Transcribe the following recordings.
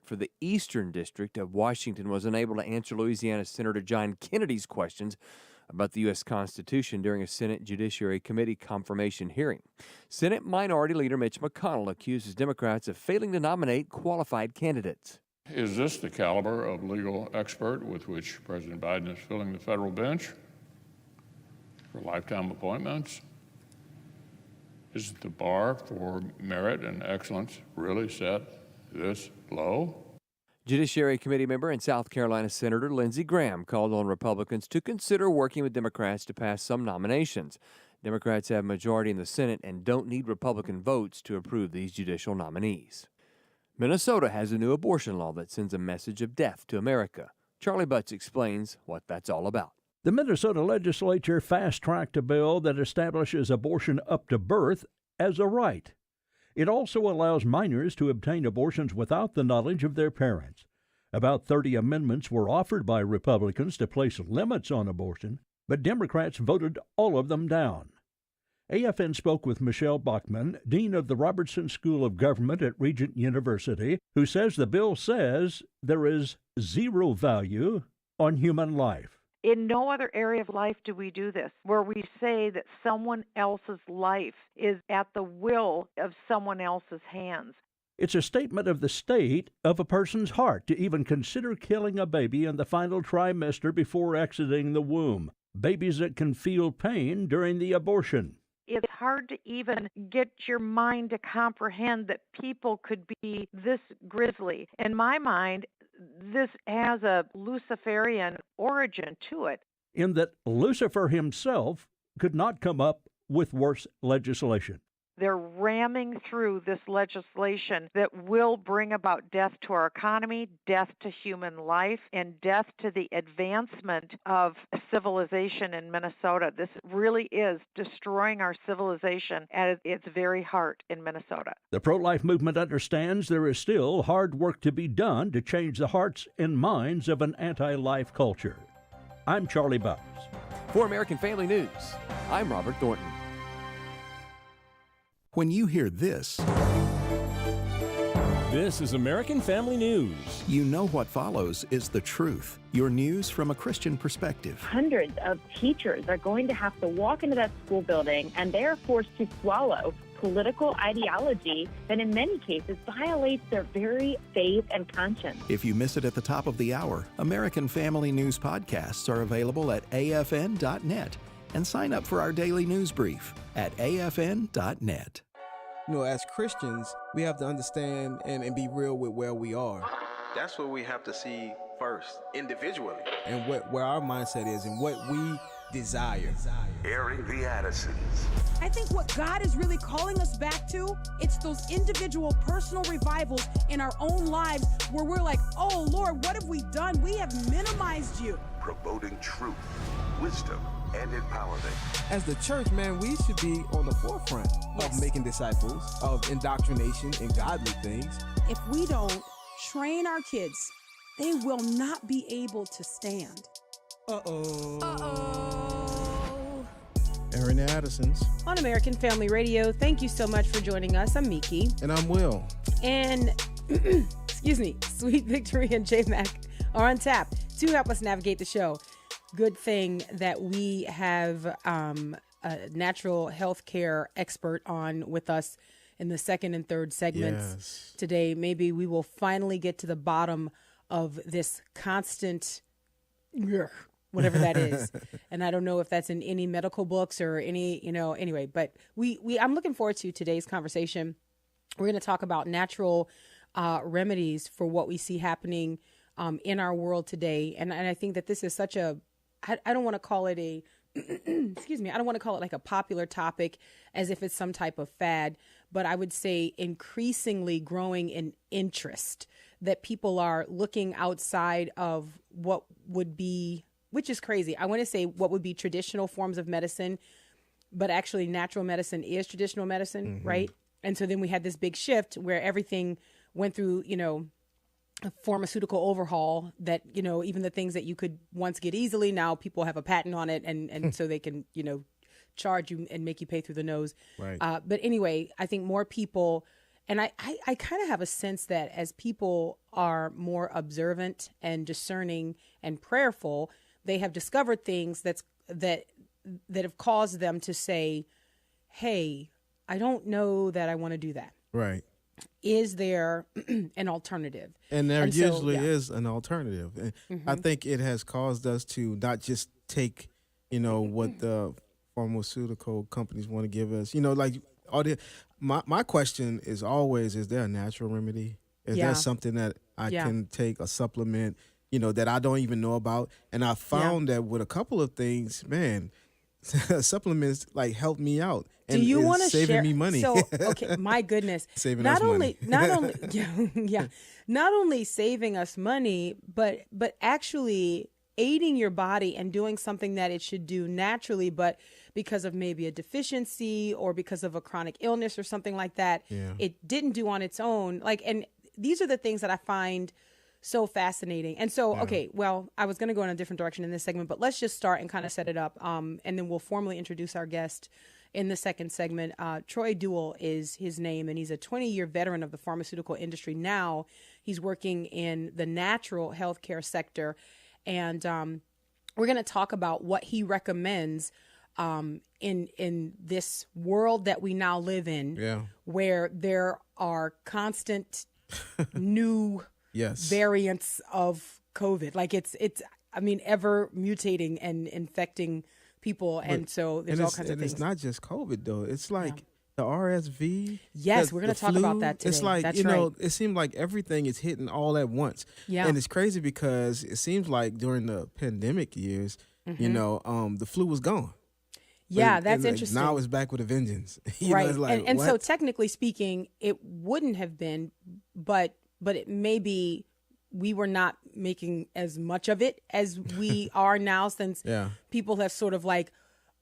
for the Eastern District of Washington was unable to answer Louisiana Senator John Kennedy's questions about the U.S. Constitution during a Senate Judiciary Committee confirmation hearing. Senate Minority Leader Mitch McConnell accuses Democrats of failing to nominate qualified candidates. Is this the caliber of legal expert with which President Biden is filling the federal bench for lifetime appointments? Is the bar for merit and excellence really set this low? Judiciary Committee member and South Carolina Senator Lindsey Graham called on Republicans to consider working with Democrats to pass some nominations. Democrats have a majority in the Senate and don't need Republican votes to approve these judicial nominees. Minnesota has a new abortion law that sends a message of death to America. Charlie Butts explains what that's all about. The Minnesota legislature fast-tracked a bill that establishes abortion up to birth as a right. It also allows minors to obtain abortions without the knowledge of their parents. About 30 amendments were offered by Republicans to place limits on abortion, but Democrats voted all of them down. AFN spoke with Michelle Bachman, dean of the Robertson School of Government at Regent University, who says the bill says there is zero value on human life. In no other area of life do we do this, where we say that someone else's life is at the will of someone else's hands. It's a statement of the state of a person's heart to even consider killing a baby in the final trimester before exiting the womb. Babies that can feel pain during the abortion. It's hard to even get your mind to comprehend that people could be this grisly. In my mind, this has a Luciferian origin to it. In that Lucifer himself could not come up with worse legislation. They're ramming through this legislation that will bring about death to our economy, death to human life, and death to the advancement of civilization in Minnesota. This really is destroying our civilization at its very heart in Minnesota. The pro-life movement understands there is still hard work to be done to change the hearts and minds of an anti-life culture. I'm Charlie Butts. For American Family News, I'm Robert Thornton. When you hear this is American Family News. You know what follows is the truth. Your news from a Christian perspective. Hundreds of teachers are going to have to walk into that school building, and they are forced to swallow political ideology that in many cases violates their very faith and conscience. If you miss it at the top of the hour, American Family News podcasts are available at afn.net. And sign up for our daily news brief at afn.net. You know, as Christians, we have to understand and be real with where we are. That's what we have to see first, individually. And where our mindset is and what we desire. Airing the Addisons. I think what God is really calling us back to, it's those individual personal revivals in our own lives where we're like, oh Lord, what have we done? We have minimized you. Promoting truth, wisdom, and empowerment. As the church, man, we should be on the forefront of making disciples, of indoctrination and godly things. If we don't train our kids, they will not be able to stand. Airing the Addisons. On American Family Radio, thank you so much for joining us. I'm Meeke. And I'm Will. And, excuse me, Sweet Victory and J-Mac are on tap to help us navigate the show. Good thing that we have a natural health care expert on with us in the second and third segments today. Maybe we will finally get to the bottom of this constant, whatever that is. And I don't know if that's in any medical books or any, anyway, but I'm looking forward to today's conversation. We're going to talk about natural remedies for what we see happening in our world today. And I think that this is such I don't want to call it excuse me, I don't want to call it like a popular topic as if it's some type of fad, but I would say increasingly growing in interest that people are looking outside of what would be, which is crazy. I want to say what would be traditional forms of medicine, but actually natural medicine is traditional medicine, right? And so then we had this big shift where everything went through, a pharmaceutical overhaul that, even the things that you could once get easily, now people have a patent on it and so they can, charge you and make you pay through the nose. Right. But anyway, I think more people And I kind of have a sense that as people are more observant and discerning and prayerful, they have discovered things that have caused them to say, hey, I don't know that I want to do that. Right. Is there an alternative? And there usually yeah. is an alternative. And I think it has caused us to not just take, what the pharmaceutical companies want to give us. Like my question is always, is there a natural remedy? Is there something that I can take, a supplement, that I don't even know about? And I found that with a couple of things, man, supplements like help me out. And do you want to saving share me money? So, okay, my goodness, saving us money. not only saving us money, but actually aiding your body and doing something that it should do naturally, but because of maybe a deficiency or because of a chronic illness or something like that, it didn't do on its own. And these are the things that I find so fascinating. And so, okay, well, I was going to go in a different direction in this segment, but let's just start and kind of set it up. And then we'll formally introduce our guest in the second segment. Troy Duell is his name, and he's a 20-year veteran of the pharmaceutical industry. Now he's working in the natural healthcare sector. And we're going to talk about what he recommends in this world that we now live in, where there are constant new variants of COVID. It's ever mutating and infecting people. And so there's all kinds of things. It's not just COVID, though. It's like the RSV. Yes, we're going to talk about that today. It's like, that's right. It seems like everything is hitting all at once. Yeah. And it's crazy because it seems like during the pandemic years, the flu was gone. Yeah, that's interesting. Now it's back with a vengeance. Right. It's like, and so technically speaking, it wouldn't have been, but it may be we were not making as much of it as we are now, since people have sort of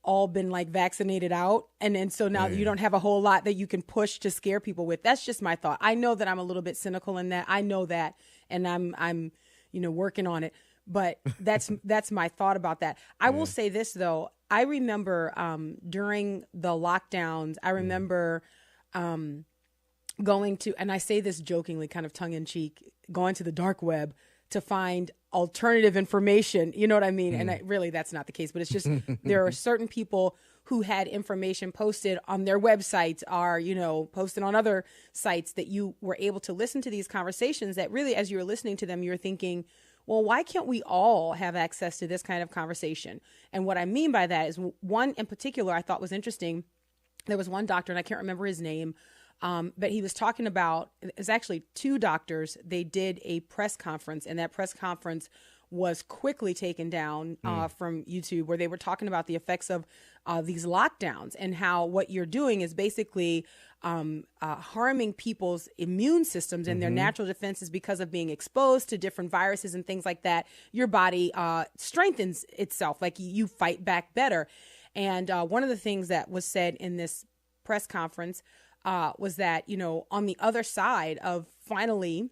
all been vaccinated out. And so now you don't have a whole lot that you can push to scare people with. That's just my thought. I know that I'm a little bit cynical in that. I know that. And I'm working on it. But that's my thought about that. I will say this, though. I remember during the lockdowns, I remember going to, and I say this jokingly, kind of tongue in cheek, going to the dark web to find alternative information. You know what I mean? And really, that's not the case. But it's just there are certain people who had information posted on their websites, or posted on other sites, that you were able to listen to these conversations that really, as you were listening to them, you're thinking, well, why can't we all have access to this kind of conversation? And what I mean by that is, one in particular I thought was interesting. There was one doctor, and I can't remember his name, but he was talking about, it's actually two doctors. They did a press conference, and that press conference was quickly taken down from YouTube, where they were talking about the effects of these lockdowns, and how what you're doing is basically harming people's immune systems and their natural defenses because of being exposed to different viruses and things like that. Your body strengthens itself, you fight back better. And one of the things that was said in this press conference was that, on the other side of finally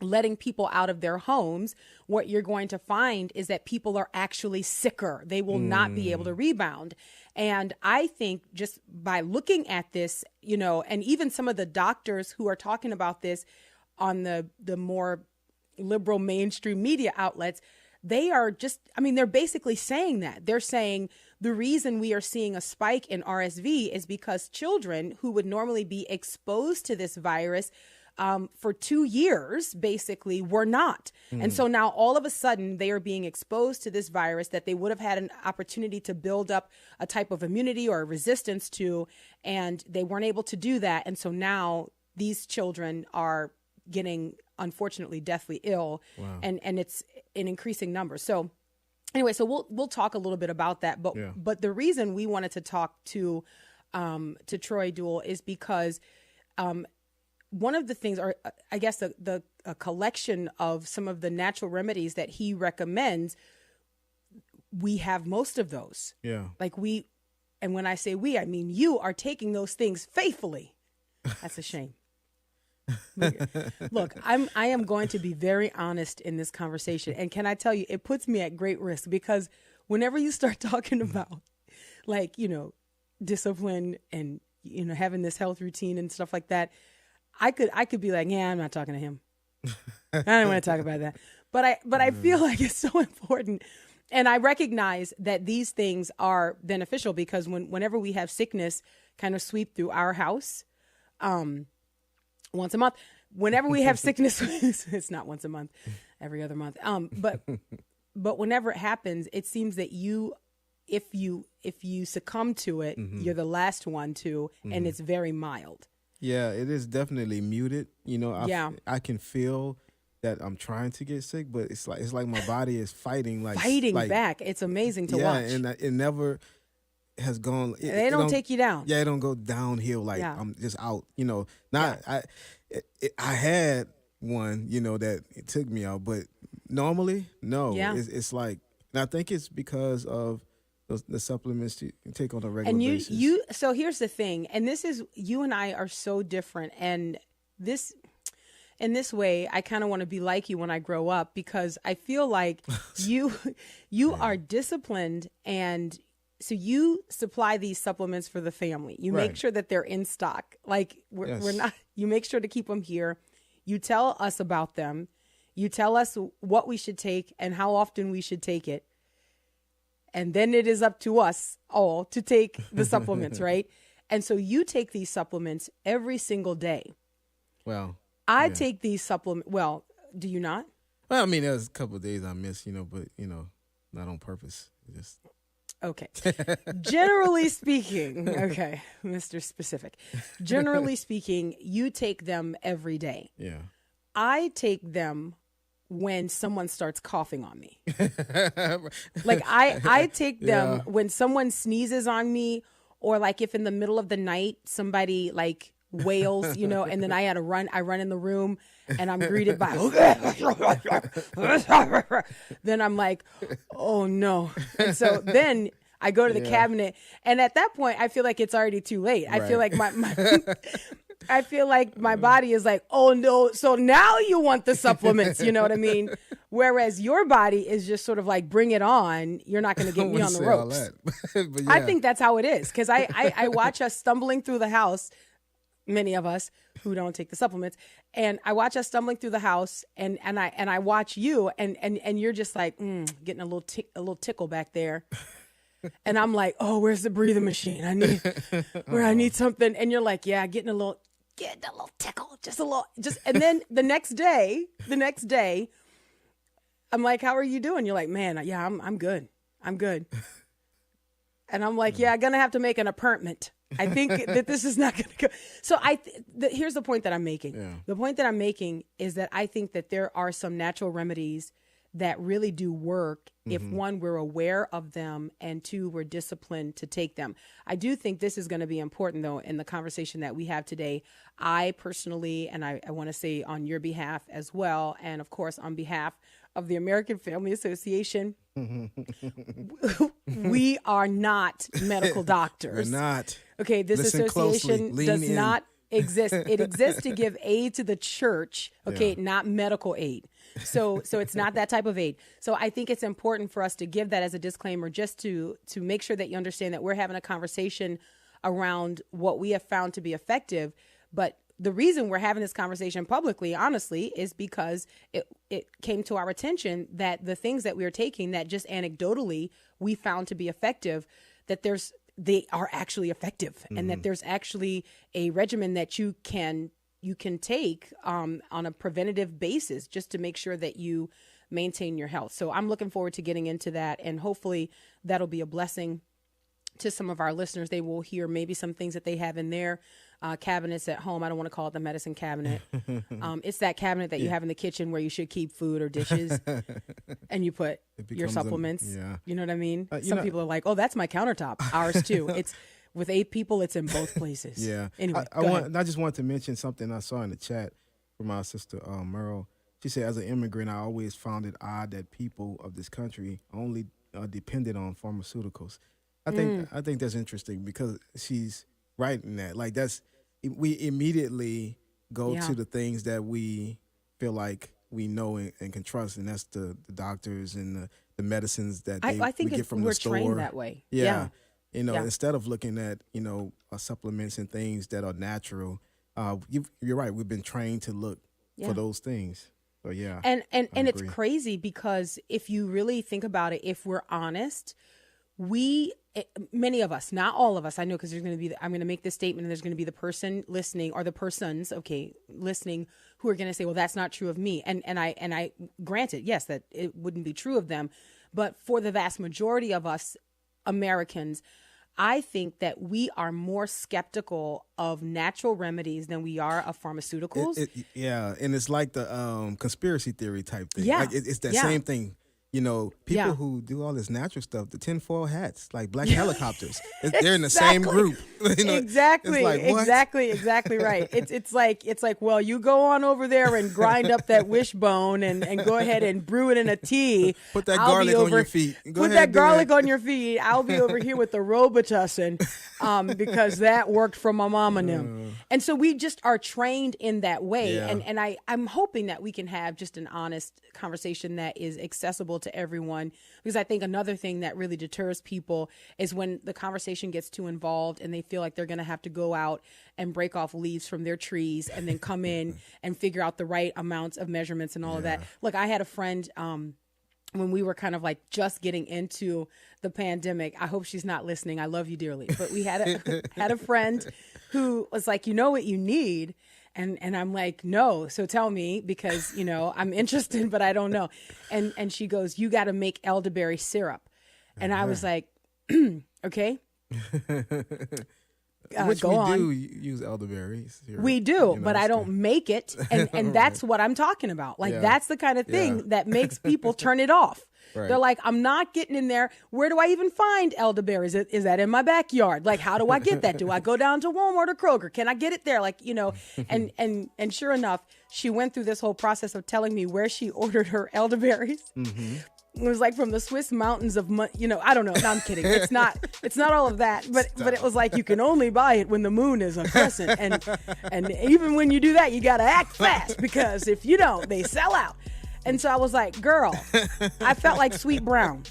letting people out of their homes, what you're going to find is that people are actually sicker. They will not be able to rebound. And I think just by looking at this, and even some of the doctors who are talking about this on the more liberal mainstream media outlets, they are just, they're basically saying that. They're saying the reason we are seeing a spike in RSV is because children who would normally be exposed to this virus for 2 years, basically, were not. And so now all of a sudden they are being exposed to this virus that they would have had an opportunity to build up a type of immunity or resistance to, and they weren't able to do that. And so now these children are getting, unfortunately, deathly ill. Wow. And it's in increasing numbers. So anyway, so we'll talk a little bit about that. But the reason we wanted to talk to Troy Duell is because one of the things, or I guess a collection of some of the natural remedies that he recommends, we have most of those. Yeah. And when I say we, I mean you are taking those things faithfully. That's a shame. Look, I am going to be very honest in this conversation. And can I tell you, it puts me at great risk, because whenever you start talking about discipline and, having this health routine and stuff like that, I could be like, yeah, I'm not talking to him. I don't want to talk about that. But I feel like it's so important. And I recognize that these things are beneficial because whenever we have sickness kind of sweep through our house, once a month, whenever we have sickness, it's not once a month, every other month. But whenever it happens, it seems that if you succumb to it, you're the last one to, and it's very mild. Yeah, it is definitely muted. You know, I can feel that I'm trying to get sick, but it's like my body is fighting back. It's amazing to watch. And it never has gone. They don't take you down. Yeah, it don't go downhill like I'm just out. You know, I had one, you know, that it took me out, but normally, no. Yeah. It's like, and I think it's because of the supplements you take on a regular basis. So here's the thing, and this is, you and I are so different, and in this way, I kind of want to be like you when I grow up, because I feel like you are disciplined, and so you supply these supplements for the family. You make sure that they're in stock. Like we're not. You make sure to keep them here. You tell us about them. You tell us what we should take and how often we should take it. And then it is up to us all to take the supplements, right? And so you take these supplements every single day. Well, I take these supplements. Well, do you not? Well, I mean, there's a couple of days I miss, you know, but, you know, not on purpose. Just okay. Generally speaking, okay, Mr. Specific. Generally speaking, you take them every day. Yeah. I take them when someone starts coughing on me. Like I take them when someone sneezes on me, or like if in the middle of the night somebody like wails, you know, and then I run in the room and I'm greeted by then I'm like, oh no. And so then I go to the cabinet, and at that point I feel like it's already too late. Right. I feel like I feel like my body is like, oh no, so now you want the supplements, you know what I mean? Whereas your body is just sort of like, bring it on. You're not going to get me on the ropes. I think that's how it is, because I watch us stumbling through the house, many of us who don't take the supplements, and I watch us stumbling through the house, and I watch you, and you're just like getting a little tickle back there. And I'm like, oh, where's the breathing machine? I need something. And you're like, yeah, getting a little tickle, and then the next day, I'm like, how are you doing? You're like, man, yeah, I'm good. And I'm like, yeah, I'm going to have to make an appointment. I think that this is not going to go. So here's the point that I'm making. Yeah. The point that I'm making is that I think that there are some natural remedies that really do work if, one, we're aware of them, and two, we're disciplined to take them. I do think this is going to be important, though, in the conversation that we have today. I personally, and I want to say on your behalf as well, and of course on behalf of the American Family Association, we are not medical doctors. We're not. Okay, this association does not exist. It exists to give aid to the church, okay, not medical aid. So it's not that type of aid. So I think it's important for us to give that as a disclaimer, just to make sure that you understand that we're having a conversation around what we have found to be effective. But the reason we're having this conversation publicly, honestly, is because it came to our attention that the things that we are taking that just anecdotally we found to be effective, that they are actually effective, and that there's actually a regimen that you can take on a preventative basis just to make sure that you maintain your health. So I'm looking forward to getting into that, and hopefully that'll be a blessing to some of our listeners. They will hear maybe some things that they have in their cabinets at home. I don't want to call it the medicine cabinet. It's that cabinet that you have in the kitchen where you should keep food or dishes, and you put your supplements. You know what I mean? Some people are like, oh, that's my countertop. Ours too. It's with 8 people, it's in both places. Yeah. Anyway, I just wanted to mention something I saw in the chat from our sister Merle. She said, as an immigrant, I always found it odd that people of this country only depended on pharmaceuticals. I think that's interesting, because she's right in that. Like, we immediately go to the things that we feel like we know and can trust, and that's the doctors and the medicines that I think we get from the store. We're trained that way. Yeah. You know, instead of looking at, supplements and things that are natural, you're right. We've been trained to look for those things. So yeah, and it's crazy because if you really think about it, if we're honest, many of us, not all of us, I know, because there's going to be, I'm going to make this statement and there's going to be the person listening or the persons, listening, who are going to say, well, that's not true of me. And I granted, yes, that it wouldn't be true of them. But for the vast majority of us Americans, I think that we are more skeptical of natural remedies than we are of pharmaceuticals. And it's like the conspiracy theory type thing. Yeah. Like it's that same thing. You know, people who do all this natural stuff, the tinfoil hats, like black helicopters, they're in the same group. You know, exactly. It's like, what? Exactly right. It's like, well, you go on over there and grind up that wishbone and go ahead and brew it in a tea. Put that garlic on your feet. Put that garlic on your feet. I'll be over here with the Robitussin because that worked for my mom and them. And so we just are trained in that way. Yeah. And I'm hoping that we can have just an honest conversation that is accessible to everyone, because I think another thing that really deters people is when the conversation gets too involved and they feel like they're going to have to go out and break off leaves from their trees and then come in and figure out the right amounts of measurements and all of that. Look, I had a friend when we were kind of like just getting into the pandemic. I hope she's not listening. I love you dearly. But we had a friend who was like, you know what you need? And I'm like, no. So tell me, because, you know, I'm interested, but I don't know. And she goes, you got to make elderberry syrup. And I was like, okay. Which go we on. do use elderberry syrup. We do, you know, but I don't make it. And that's what I'm talking about. Like, that's the kind of thing that makes people turn it off. Right. They're like, I'm not getting in there. Where do I even find elderberries? Is that in my backyard? Like, how do I get that? Do I go down to Walmart or Kroger? Can I get it there? Like, you know, and sure enough, she went through this whole process of telling me where she ordered her elderberries. Mm-hmm. It was like from the Swiss mountains of, you know, I don't know. No, I'm kidding. It's not all of that. But it was like, you can only buy it when the moon is a crescent. And even when you do that, you got to act fast, because if you don't, they sell out. And so I was like, girl, I felt like Sweet Brown.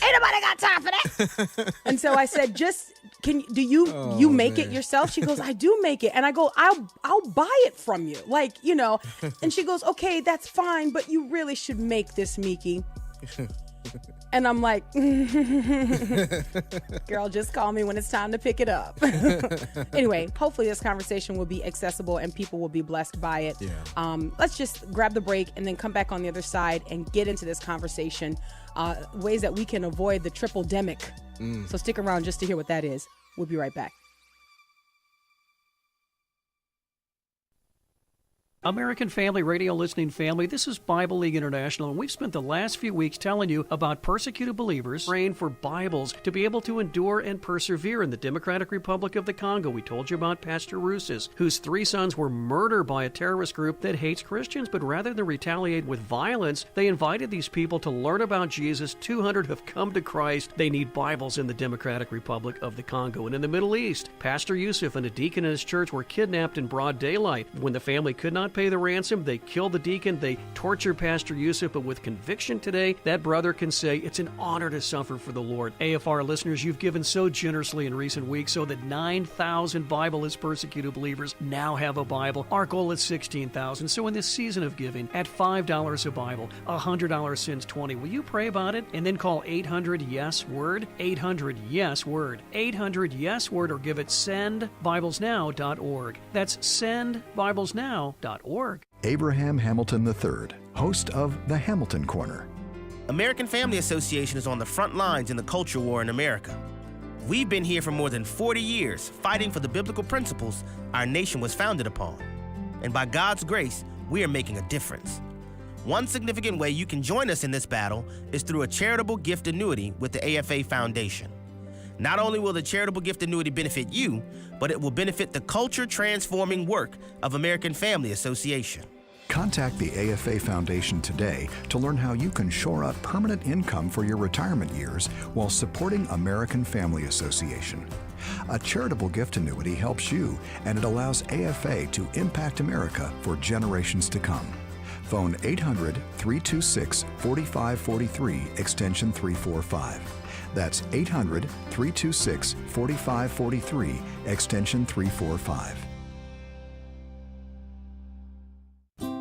Ain't nobody got time for that. And so I said, do you make it yourself? She goes, I do make it. And I go, I'll buy it from you. Like, you know, and she goes, okay, that's fine, but you really should make this, Meeke. And I'm like, girl, just call me when it's time to pick it up. Anyway, hopefully this conversation will be accessible and people will be blessed by it. Yeah. Let's just grab the break and then come back on the other side and get into this conversation, ways that we can avoid the triple-demic. So stick around just to hear what that is. We'll be right back. American Family Radio listening family, this is Bible League International, and we've spent the last few weeks telling you about persecuted believers praying for Bibles to be able to endure and persevere in the Democratic Republic of the Congo. We told you about Pastor Rousses, whose 3 sons were murdered by a terrorist group that hates Christians, but rather than retaliate with violence, they invited these people to learn about Jesus. 200 have come to Christ. They need Bibles in the Democratic Republic of the Congo. And in the Middle East, Pastor Yusuf and a deacon in his church were kidnapped in broad daylight. When the family could not pay the ransom, they killed the deacon, they tortured Pastor Yusuf, but with conviction today, that brother can say it's an honor to suffer for the Lord. AFR listeners, you've given so generously in recent weeks so that 9,000 Bible-less persecuted believers now have a Bible. Our goal is 16,000. So in this season of giving, at $5 a Bible, $100 sends 20. Will you pray about it? And then call 800-YES-WORD, 800-YES-WORD, 800-YES-WORD, or give at sendbiblesnow.org. That's sendbiblesnow.org. Abraham Hamilton III, host of The Hamilton Corner. American Family Association is on the front lines in the culture war in America. We've been here for more than 40 years, fighting for the biblical principles our nation was founded upon. And by God's grace, we are making a difference. One significant way you can join us in this battle is through a charitable gift annuity with the AFA Foundation. Not only will the charitable gift annuity benefit you, but it will benefit the culture-transforming work of American Family Association. Contact the AFA Foundation today to learn how you can shore up permanent income for your retirement years while supporting American Family Association. A charitable gift annuity helps you, and it allows AFA to impact America for generations to come. Phone 800-326-4543, extension 345. That's 800-326-4543, extension 345.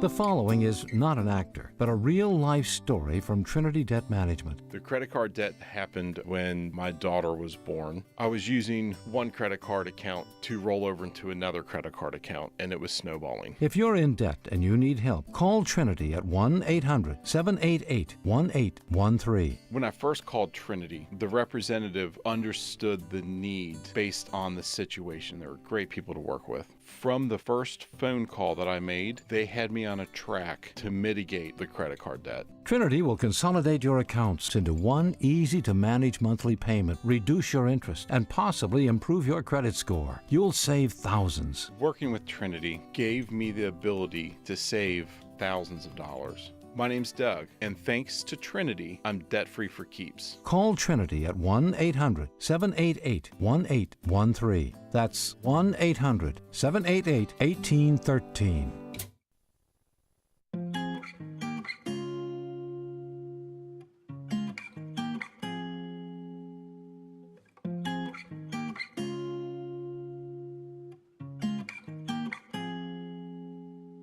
The following is not an actor, but a real-life story from Trinity Debt Management. The credit card debt happened when my daughter was born. I was using one credit card account to roll over into another credit card account, and it was snowballing. If you're in debt and you need help, call Trinity at 1-800-788-1813. When I first called Trinity, the representative understood the need based on the situation. They were great people to work with. From the first phone call that I made, they had me on a track to mitigate the credit card debt. Trinity will consolidate your accounts into one easy-to-manage monthly payment, reduce your interest, and possibly improve your credit score. You'll save thousands. Working with Trinity gave me the ability to save thousands of dollars. My name's Doug, and thanks to Trinity, I'm debt-free for keeps. Call Trinity at 1-800-788-1813. That's 1-800-788-1813.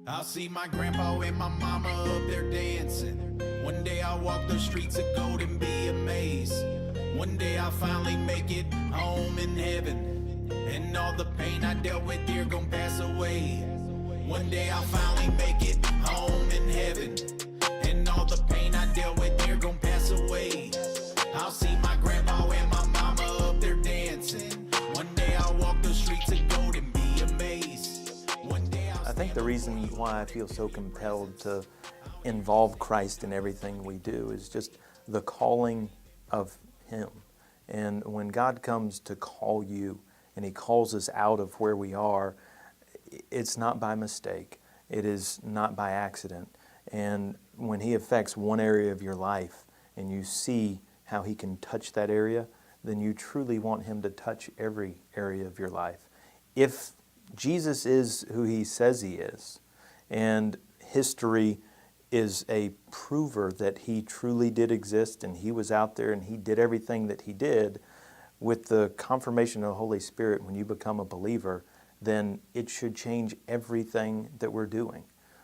I'll see my grandpa and my mama up there dancing. One day I'll walk the streets of gold and be amazed. One day I'll finally make it home in heaven. And all the pain I dealt with here gon' pass away. One day I'll finally make it home in heaven. And all the pain I dealt with here gon' pass away. I'll see my grandpa and my mama up there dancing. One day I'll walk the streets of gold and be amazed. One day I think the reason why I feel so compelled to involve Christ in everything we do is just the calling of Him. And when God comes to call you and He calls us out of where we are, it's not by mistake. It is not by accident. And when He affects one area of your life and you see how He can touch that area, then you truly want Him to touch every area of your life. If Jesus is who He says He is, and history is a prover that He truly did exist and He was out there and He did everything that He did, with the confirmation of the Holy Spirit when you become a believer, then it should change everything that we're doing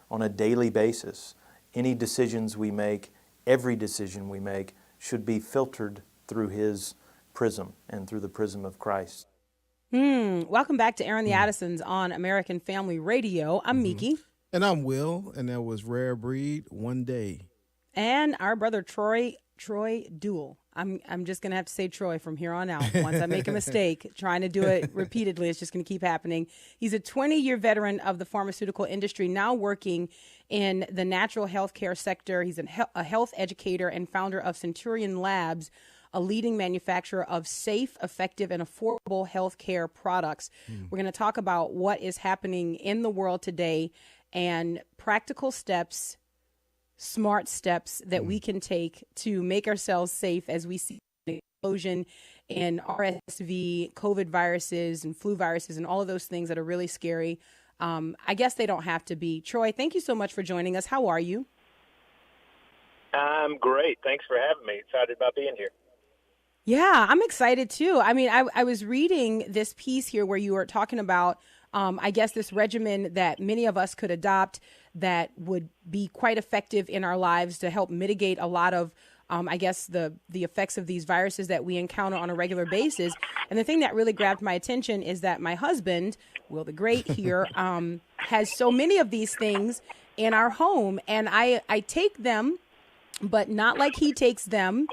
on a daily basis. Any decisions we make, every decision we make, should be filtered through His prism and through the prism of Christ. Welcome back to Aaron the Addisons on American Family Radio. I'm Meeke. And I'm Will, and that was Rare Breed, One Day. And our brother Troy Duell. I'm just going to have to say Troy from here on out. Once I make a mistake, trying to do it repeatedly, it's just going to keep happening. He's a 20-year veteran of the pharmaceutical industry, now working in the natural healthcare sector. He's a health educator and founder of Centurion Labs, a leading manufacturer of safe, effective, and affordable healthcare products. We're going to talk about what is happening in the world today and practical steps, smart steps that we can take to make ourselves safe as we see an explosion in RSV, COVID viruses, and flu viruses, and all of those things that are really scary. I guess they don't have to be. Troy, thank you so much for joining us. How are you? I'm great. Thanks for having me. Excited about being here. Yeah, I'm excited too. I mean, I was reading this piece here where you were talking about, I guess, this regimen that many of us could adopt that would be quite effective in our lives to help mitigate a lot of, I guess, the effects of these viruses that we encounter on a regular basis. And the thing that really grabbed my attention is that my husband, Will the Great here, has so many of these things in our home. And I take them, but not like he takes them.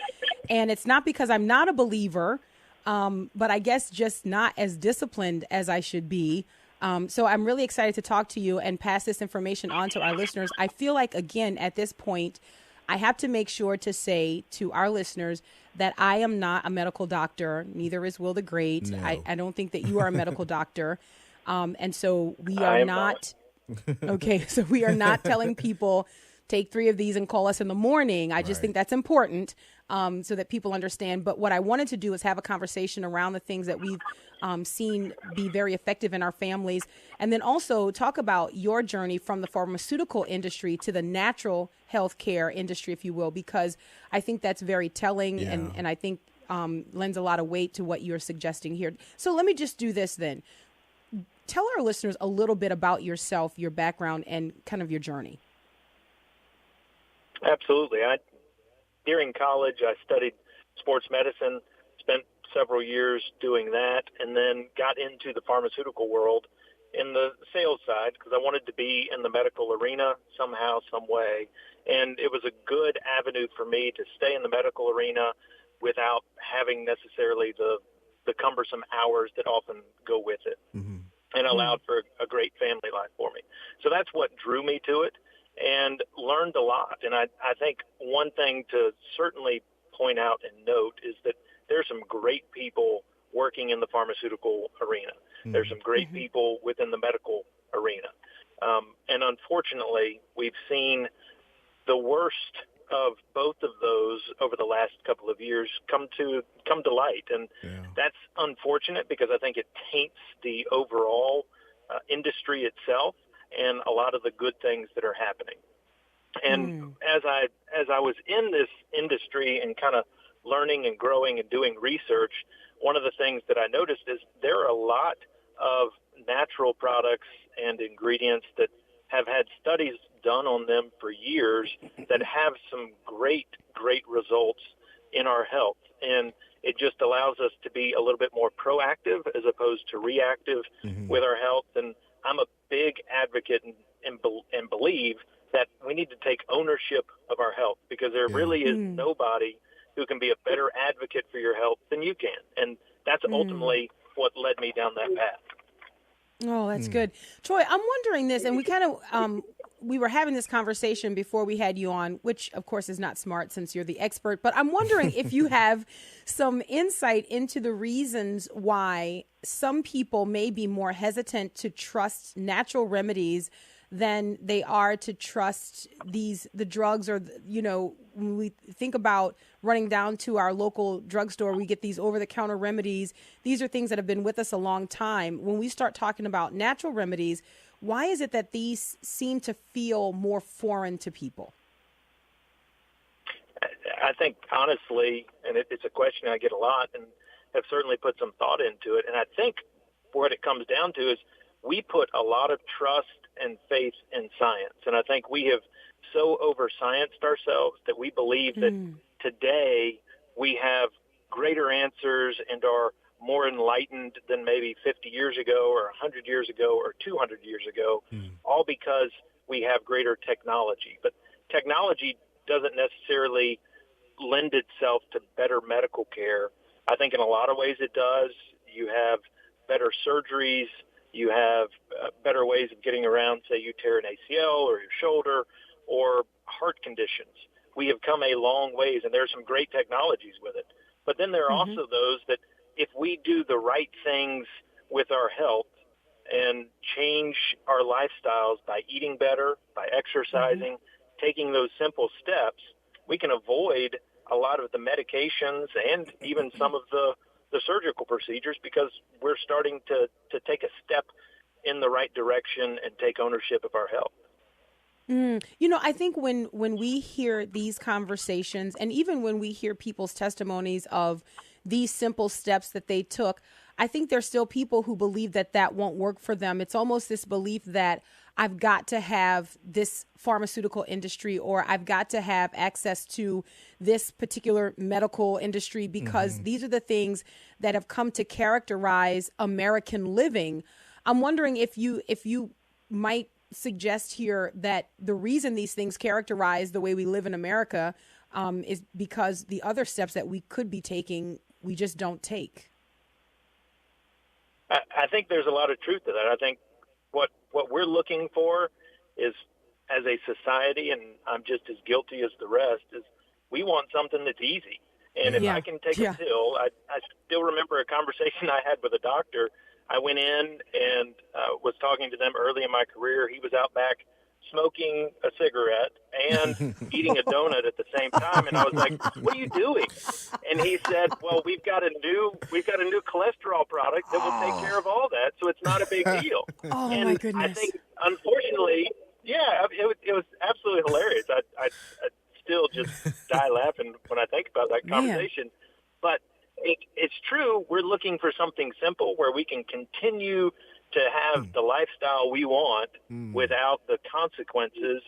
And it's not because I'm not a believer, but I guess just not as disciplined as I should be. So I'm really excited to talk to you and pass this information on to our listeners. I feel like, again, at this point, I have to make sure to say to our listeners that I am not a medical doctor. Neither is Will the Great. No. I don't think that you are a medical doctor. And so we are not. Okay, so we are not telling people take 3 of these and call us in the morning. I just think that's important so that people understand. But what I wanted to do is have a conversation around the things that we've seen be very effective in our families. And then also talk about your journey from the pharmaceutical industry to the natural health care industry, if you will, because I think that's very telling and I think lends a lot of weight to what you're suggesting here. So let me just do this then. Tell our listeners a little bit about yourself, your background, and kind of your journey. Absolutely. During college, I studied sports medicine, spent several years doing that, and then got into the pharmaceutical world in the sales side because I wanted to be in the medical arena somehow, some way. And it was a good avenue for me to stay in the medical arena without having necessarily the cumbersome hours that often go with it, and allowed for a great family life for me. So that's what drew me to it, and learned a lot. And I think one thing to certainly point out and note is that there's some great people working in the pharmaceutical arena. There's some great people within the medical arena. And unfortunately, we've seen the worst of both of those over the last couple of years come to light. And that's unfortunate because I think it taints the overall industry itself and a lot of the good things that are happening. And as I was in this industry and kind of learning and growing and doing research, one of the things that I noticed is there are a lot of natural products and ingredients that have had studies done on them for years that have some great results in our health. And it just allows us to be a little bit more proactive as opposed to reactive with our health. And I'm a big advocate and believe that we need to take ownership of our health because there really is nobody who can be a better advocate for your health than you can. And that's ultimately what led me down that path. Oh, that's good. Troy, I'm wondering this, and we kind of, we were having this conversation before we had you on, which of course is not smart since you're the expert, but I'm wondering if you have some insight into the reasons why some people may be more hesitant to trust natural remedies than they are to trust the drugs, or, you know, when we think about running down to our local drugstore, we get these over-the-counter remedies. These are things that have been with us a long time. When we start talking about natural remedies, why is it that these seem to feel more foreign to people? I think, honestly, and it's a question I get a lot and have certainly put some thought into it, and I think what it comes down to is we put a lot of trust and faith in science. And I think we have so over-scienced ourselves that we believe that today we have greater answers and are more enlightened than maybe 50 years ago or 100 years ago or 200 years ago, all because we have greater technology. But technology doesn't necessarily lend itself to better medical care. I think in a lot of ways it does. You have better surgeries. You have better ways of getting around, say you tear an ACL or your shoulder or heart conditions. We have come a long ways, and there are some great technologies with it. But then there are also those that if we do the right things with our health and change our lifestyles by eating better, by exercising, taking those simple steps, we can avoid a lot of the medications and even some of the surgical procedures because we're starting to take a step in the right direction and take ownership of our health. You know, I think when we hear these conversations and even when we hear people's testimonies of these simple steps that they took, I think there's still people who believe that that won't work for them. It's almost this belief that I've got to have this pharmaceutical industry or I've got to have access to this particular medical industry because these are the things that have come to characterize American living. I'm wondering if you might suggest here that the reason these things characterize the way we live in America is because the other steps that we could be taking, we just don't take. I think there's a lot of truth to that. I think what we're looking for is, as a society, and I'm just as guilty as the rest, is we want something that's easy. And if I can take a pill, I still remember a conversation I had with a doctor. I went in and was talking to them early in my career. He was out back smoking a cigarette and eating a donut at the same time, and I was like, "What are you doing?" And he said, "Well, we've got a new cholesterol product that will take care of all that, so it's not a big deal." And my goodness! I think, unfortunately, it was absolutely hilarious. I still just die laughing when I think about that conversation. But it's true. We're looking for something simple where we can continue to have the lifestyle we want without the consequences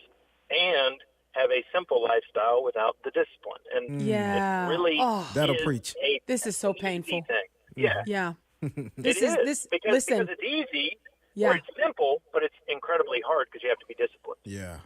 and have a simple lifestyle without the discipline. And Yeah. it really That'll is preach. This is so easy painful. thing. Yeah. Yeah. It is because it's easy or it's simple, but it's incredibly hard because you have to be disciplined. Yeah.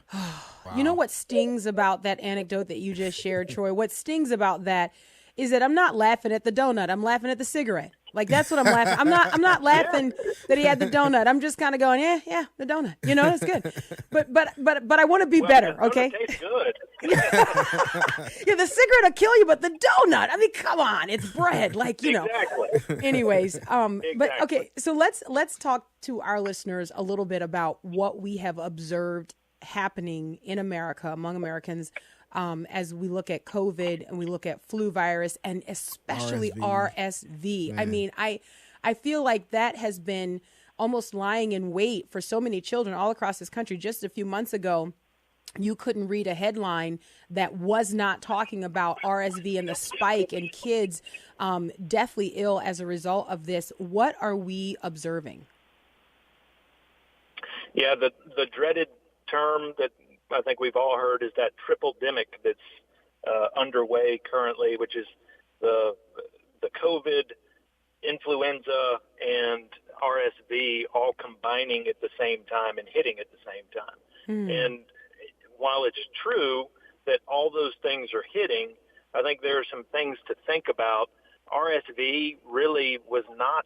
You know what stings about that anecdote that you just shared, Troy? What stings about that is that I'm not laughing at the donut. I'm laughing at the cigarette. Like, that's what I'm laughing. I'm not laughing that he had the donut. I'm just kind of going, yeah, the donut. You know, it's good. But I want to be better, okay? It tastes good. Yeah, the cigarette will kill you, but the donut, I mean, come on, it's bread. Like, you know. Exactly. Anyways, but okay, so let's talk to our listeners a little bit about what we have observed happening in America, among Americans, as we look at COVID and we look at flu virus and especially RSV. I mean, I feel like that has been almost lying in wait for so many children all across this country. Just a few months ago, you couldn't read a headline that was not talking about RSV and the spike and kids deathly ill as a result of this. What are we observing? Yeah, the dreaded term that I think we've all heard is that triple demic that's underway currently, which is the COVID, influenza, and RSV all combining at the same time and hitting at the same time. And while it's true that all those things are hitting, I think there are some things to think about. RSV really was not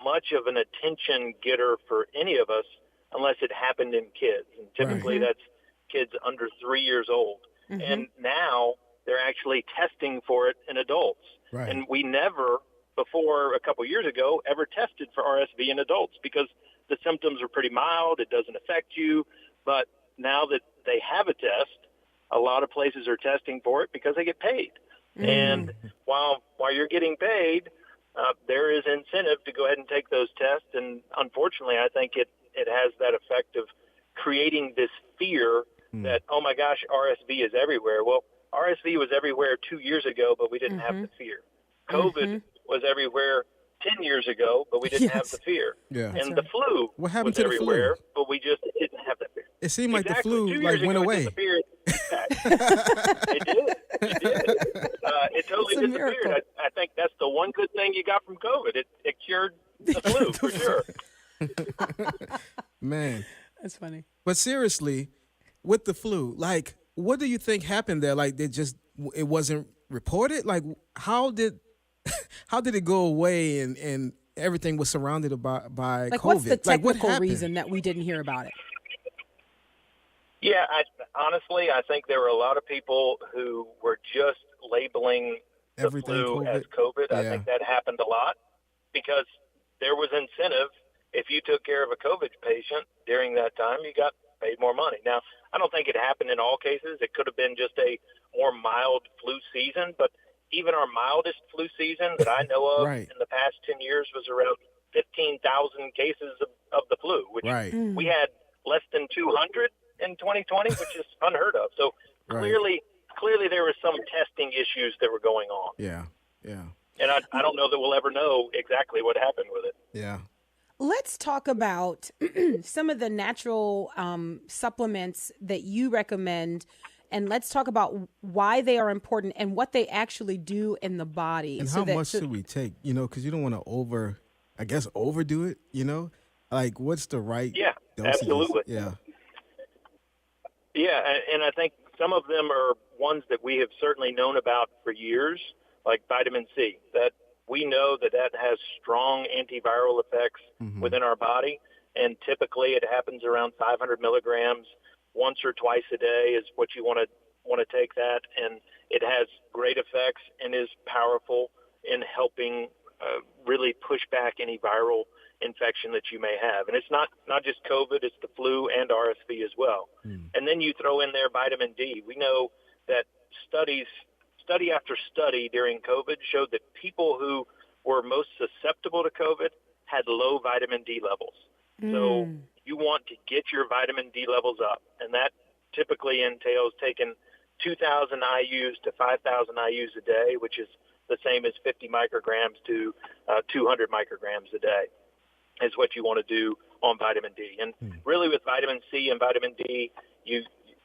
much of an attention getter for any of us unless it happened in kids. And typically that's kids under 3 years old. And now they're actually testing for it in adults. And we never, before a couple years ago, ever tested for RSV in adults because the symptoms are pretty mild. It doesn't affect you. But now that they have a test, a lot of places are testing for it because they get paid. And while you're getting paid, there is incentive to go ahead and take those tests. And unfortunately, I think it has that effect of creating this fear that, oh my gosh, RSV is everywhere. Well, RSV was everywhere 2 years ago, but we didn't have the fear. COVID was everywhere 10 years ago, but we didn't have the fear. Yeah. And the flu What happened was to the flu? everywhere, but we just didn't have that fear. It seemed like the flu 2 like years went ago, away. It disappeared. It did. It totally It's a disappeared. miracle. I think that's the one good thing you got from COVID. It cured the flu for sure. Man. That's funny. But seriously, with the flu, like, what do you think happened there? Like, it wasn't reported? Like, how did it go away and everything was surrounded by Like, COVID? what's the Like, what technical happened? reason that we didn't hear about it? Yeah, honestly, I think there were a lot of people who were just labeling the Everything flu COVID? as COVID. I Yeah. think that happened a lot because there was incentive. If you took care of a COVID patient during that time, you got paid more money. Now, I don't think it happened in all cases. It could have been just a more mild flu season, but even our mildest flu season that I know of in the past 10 years was around 15,000 cases of the flu, which we had less than 200 in 2020, which is unheard of. So clearly there were some testing issues that were going on. Yeah. And I don't know that we'll ever know exactly what happened with it. Yeah. Let's talk about some of the natural supplements that you recommend, and let's talk about why they are important and what they actually do in the body. And how much should we take? You know, because you don't want to overdo it, you know? Like, what's the right dosages? Absolutely. Yeah. Yeah, and I think some of them are ones that we have certainly known about for years, like vitamin C. That we know that has strong antiviral effects within our body, and typically it happens around 500 milligrams once or twice a day is what you want to take that, and it has great effects and is powerful in helping really push back any viral infection that you may have. And it's not just COVID, it's the flu and RSV as well. And then you throw in there vitamin D. We know that study after study during COVID showed that people who were most susceptible to COVID had low vitamin D levels. So you want to get your vitamin D levels up, and that typically entails taking 2,000 IUs to 5,000 IUs a day, which is the same as 50 micrograms to 200 micrograms a day is what you want to do on vitamin D. And really with vitamin C and vitamin D,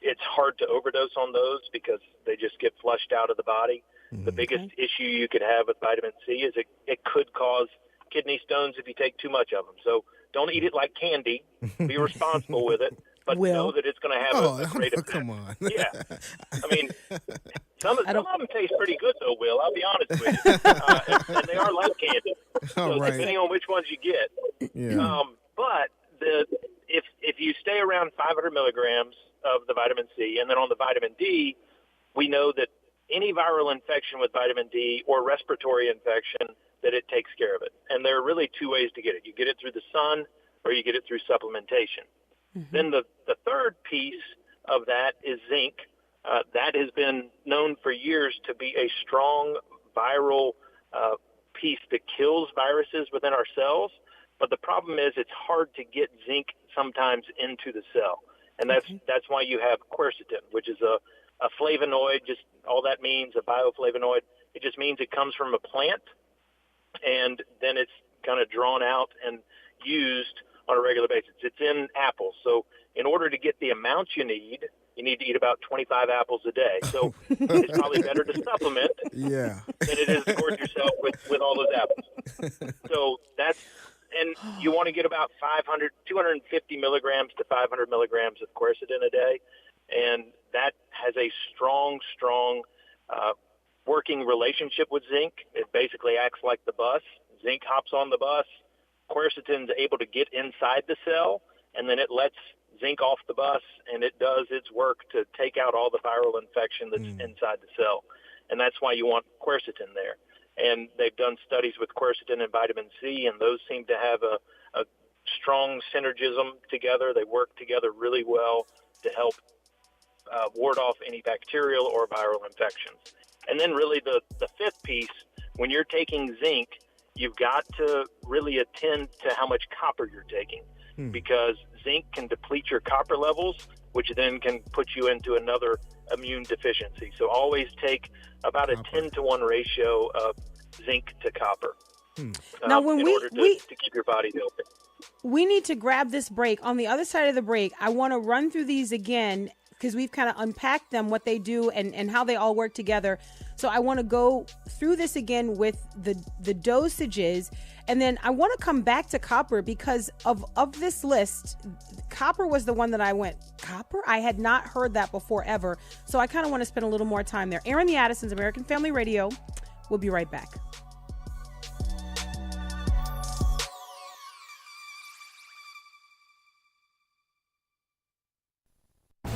it's hard to overdose on those because they just get flushed out of the body. The biggest issue you could have with vitamin C is it could cause kidney stones if you take too much of them. So don't eat it like candy. Be responsible with it, but know that it's going to have a great effect. Come on. Yeah. I mean, some of them taste pretty good, though, Will. I'll be honest with you. And they are like candy. So depending on which ones you get. Yeah. But if you stay around 500 milligrams of the vitamin C, and then on the vitamin D, we know that any viral infection with vitamin D or respiratory infection, that it takes care of it. And there are really two ways to get it. You get it through the sun or you get it through supplementation. Then the third piece of that is zinc. That has been known for years to be a strong viral piece that kills viruses within our cells. But the problem is it's hard to get zinc sometimes into the cell. And that's why you have quercetin, which is a flavonoid, just all that means, a bioflavonoid. It just means it comes from a plant, and then it's kind of drawn out and used on a regular basis. It's in apples. So in order to get the amount you need to eat about 25 apples a day. So it's probably better to supplement than it is to gorge yourself with all those apples. So and you want to get about 250 milligrams to 500 milligrams of quercetin a day. And that has a strong working relationship with zinc. It basically acts like the bus. Zinc hops on the bus. Quercetin's able to get inside the cell, and then it lets zinc off the bus, and it does its work to take out all the viral infection that's inside the cell. And that's why you want quercetin there. And they've done studies with quercetin and vitamin C, and those seem to have a strong synergism together. They work together really well to help ward off any bacterial or viral infections. And then really the fifth piece, when you're taking zinc, you've got to really attend to how much copper you're taking because zinc can deplete your copper levels, which then can put you into another immune deficiency. So always take about a 10-to-1 ratio of zinc to copper now, when in order to keep your body healthy. We need to grab this break. On the other side of the break, I want to run through these again because we've kind of unpacked them, what they do and how they all work together. So I want to go through this again with the dosages. And then I want to come back to copper because of this list, copper was the one that I went, copper? I had not heard that before ever. So I kind of want to spend a little more time there. Aaron the Addisons, American Family Radio. We'll be right back.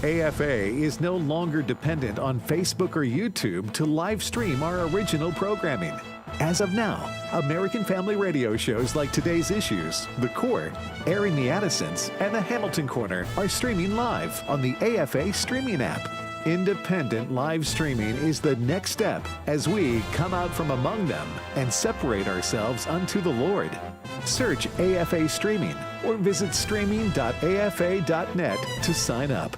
AFA is no longer dependent on Facebook or YouTube to live stream our original programming. As of now, American Family Radio shows like Today's Issues, The Court, Airing the Addisons, and The Hamilton Corner are streaming live on the AFA streaming app. Independent live streaming is the next step as we come out from among them and separate ourselves unto the Lord. Search AFA Streaming or visit streaming.afa.net to sign up.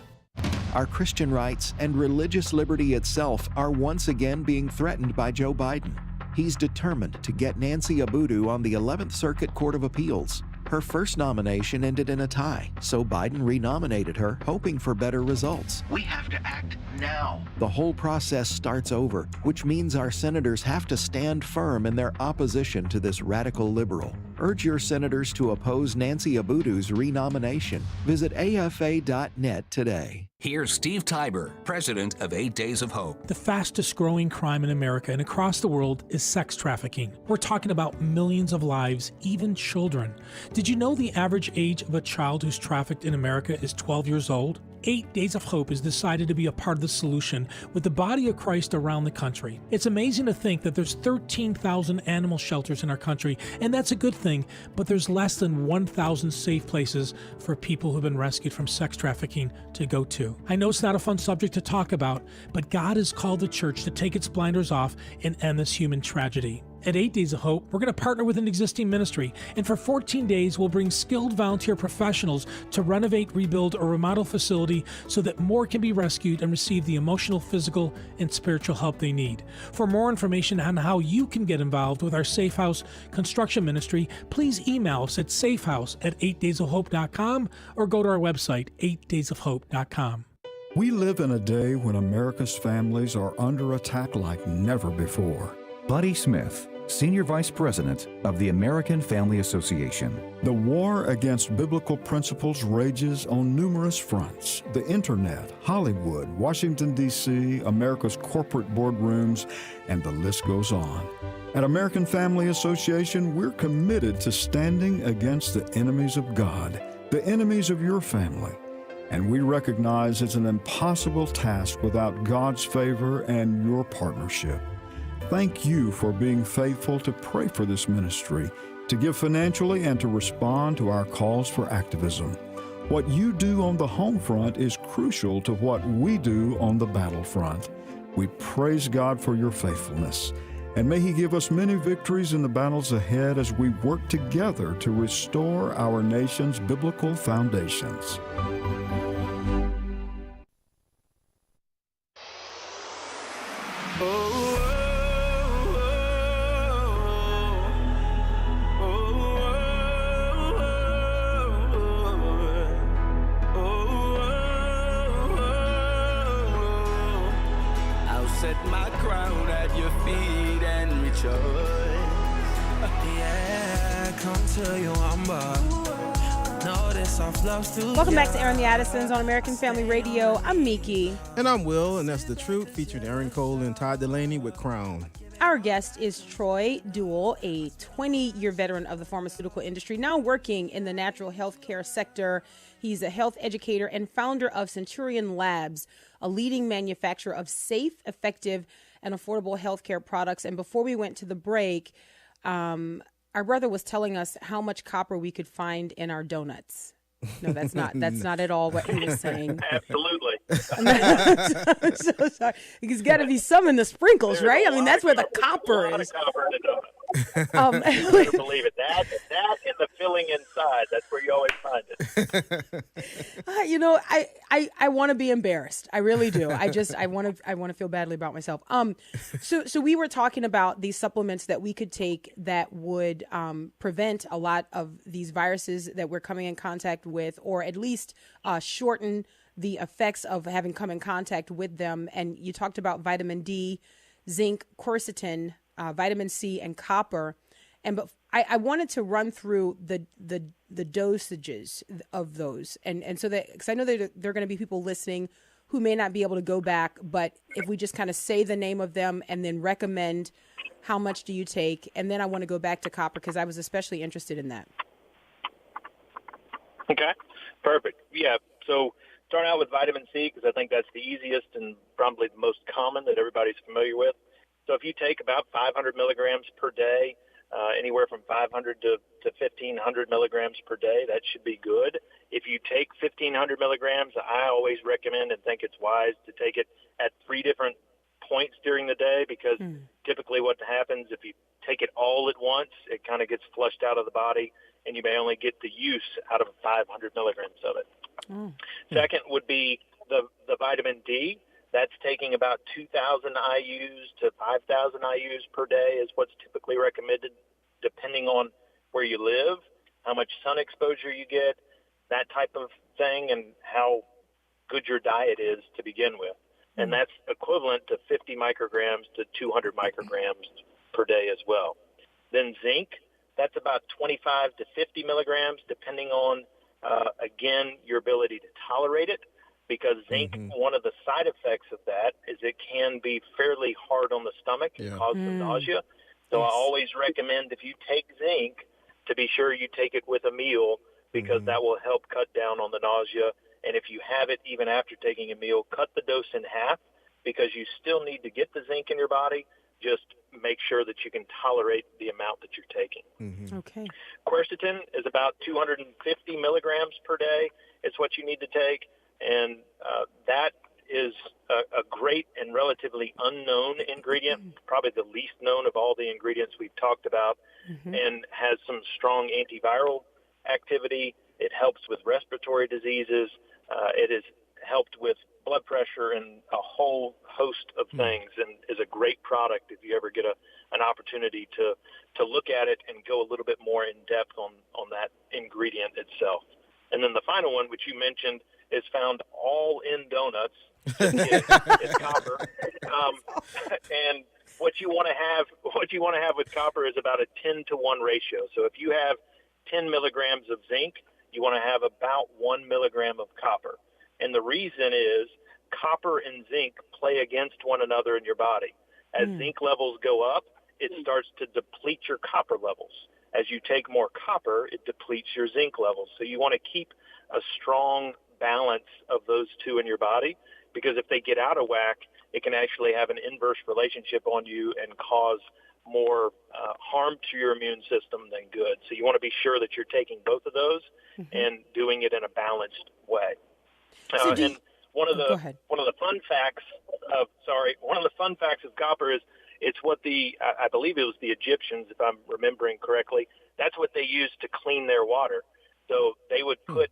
Our Christian rights and religious liberty itself are once again being threatened by Joe Biden. He's determined to get Nancy Abudu on the 11th Circuit Court of Appeals. Her first nomination ended in a tie, so Biden renominated her, hoping for better results. We have to act now. The whole process starts over, which means our senators have to stand firm in their opposition to this radical liberal. Urge your senators to oppose Nancy Abudu's renomination. Visit afa.net today. Here's Steve Tiber, president of 8 Days of Hope. The fastest growing crime in America and across the world is sex trafficking. We're talking about millions of lives, even children. Did you know the average age of a child who's trafficked in America is 12 years old? 8 Days of Hope has decided to be a part of the solution with the body of Christ around the country. It's amazing to think that there's 13,000 animal shelters in our country, and that's a good thing, but there's less than 1,000 safe places for people who've been rescued from sex trafficking to go to. I know it's not a fun subject to talk about, but God has called the church to take its blinders off and end this human tragedy. At 8 Days of Hope, we're going to partner with an existing ministry, and for 14 days, we'll bring skilled volunteer professionals to renovate, rebuild, or remodel facility so that more can be rescued and receive the emotional, physical, and spiritual help they need. For more information on how you can get involved with our Safe House construction ministry, please email us at safehouse@8daysofhope.com or go to our website, 8daysofhope.com. We live in a day when America's families are under attack like never before. Buddy Smith, Senior Vice President of the American Family Association. The war against biblical principles rages on numerous fronts: the internet, Hollywood, Washington, D.C., America's corporate boardrooms, and the list goes on. At American Family Association, we're committed to standing against the enemies of God, the enemies of your family. And we recognize it's an impossible task without God's favor and your partnership. Thank you for being faithful to pray for this ministry, to give financially, and to respond to our calls for activism. What you do on the home front is crucial to what we do on the battlefront. We praise God for your faithfulness, and may He give us many victories in the battles ahead as we work together to restore our nation's biblical foundations. Set my crown at your feet and rejoice. Yeah, come to you, Welcome back to Aaron the Addisons on American Family Radio. I'm Meeke. And I'm Will, and that's The Truth, featuring Aaron Cole and Todd Delaney with Crown. Our guest is Troy Duell, a 20-year veteran of the pharmaceutical industry, now working in the natural health care sector. He's a health educator and founder of Centurion Labs, a leading manufacturer of safe, effective, and affordable healthcare products. And before we went to the break, our brother was telling us how much copper we could find in our donuts. No, that's not at all what he was saying. Absolutely. I'm so sorry. There's got to be some in the sprinkles, right? I mean, that's where the copper is. There's a lot of copper in the donut. You better believe it. That and the filling inside, that's where you always find it. I want to be embarrassed. I really do. I want to feel badly about myself. So we were talking about these supplements that we could take that would prevent a lot of these viruses that we're coming in contact with, or at least shorten the effects of having come in contact with them. And you talked about vitamin D, zinc, quercetin, vitamin C, and copper. But I wanted to run through the dosages of those, and so that, because I know that there are going to be people listening who may not be able to go back, but if we just kind of say the name of them and then recommend how much do you take, and then I want to go back to copper because I was especially interested in that. Okay, perfect. Yeah, so starting out with vitamin C, because I think that's the easiest and probably the most common that everybody's familiar with. So if you take about 500 milligrams per day, anywhere from 500 to 1,500 milligrams per day, that should be good. If you take 1,500 milligrams, I always recommend and think it's wise to take it at 3 different points during the day, because typically what happens if you take it all at once, it kind of gets flushed out of the body, and you may only get the use out of 500 milligrams of it. Second would be the vitamin D. That's taking about 2,000 IUs to 5,000 IUs per day is what's typically recommended, depending on where you live, how much sun exposure you get, that type of thing, and how good your diet is to begin with. And that's equivalent to 50 micrograms to 200 micrograms per day as well. Then zinc, that's about 25 to 50 milligrams, depending on, again, your ability to tolerate it. Because zinc, one of the side effects of that is it can be fairly hard on the stomach and cause some nausea. So I always recommend if you take zinc to be sure you take it with a meal, because that will help cut down on the nausea. And if you have it even after taking a meal, cut the dose in half, because you still need to get the zinc in your body. Just make sure that you can tolerate the amount that you're taking. Okay. Quercetin is about 250 milligrams per day. It's what you need to take. And that is a great and relatively unknown ingredient, probably the least known of all the ingredients we've talked about, and has some strong antiviral activity. It helps with respiratory diseases. It has helped with blood pressure and a whole host of things, and is a great product if you ever get an opportunity to look at it and go a little bit more in depth on that ingredient itself. And then the final one, which you mentioned, is found all in donuts. It's copper, and what you want to have with copper is about a 10-to-1 ratio. So if you have 10 milligrams of zinc, you want to have about 1 milligram of copper. And the reason is copper and zinc play against one another in your body. As zinc levels go up, it starts to deplete your copper levels. As you take more copper, it depletes your zinc levels. So you want to keep a strong balance of those two in your body, because if they get out of whack, it can actually have an inverse relationship on you and cause more harm to your immune system than good. So you want to be sure that you're taking both of those and doing it in a balanced way. And one of the fun facts of copper is it's what I believe it was the Egyptians, if I'm remembering correctly, that's what they used to clean their water. So they would put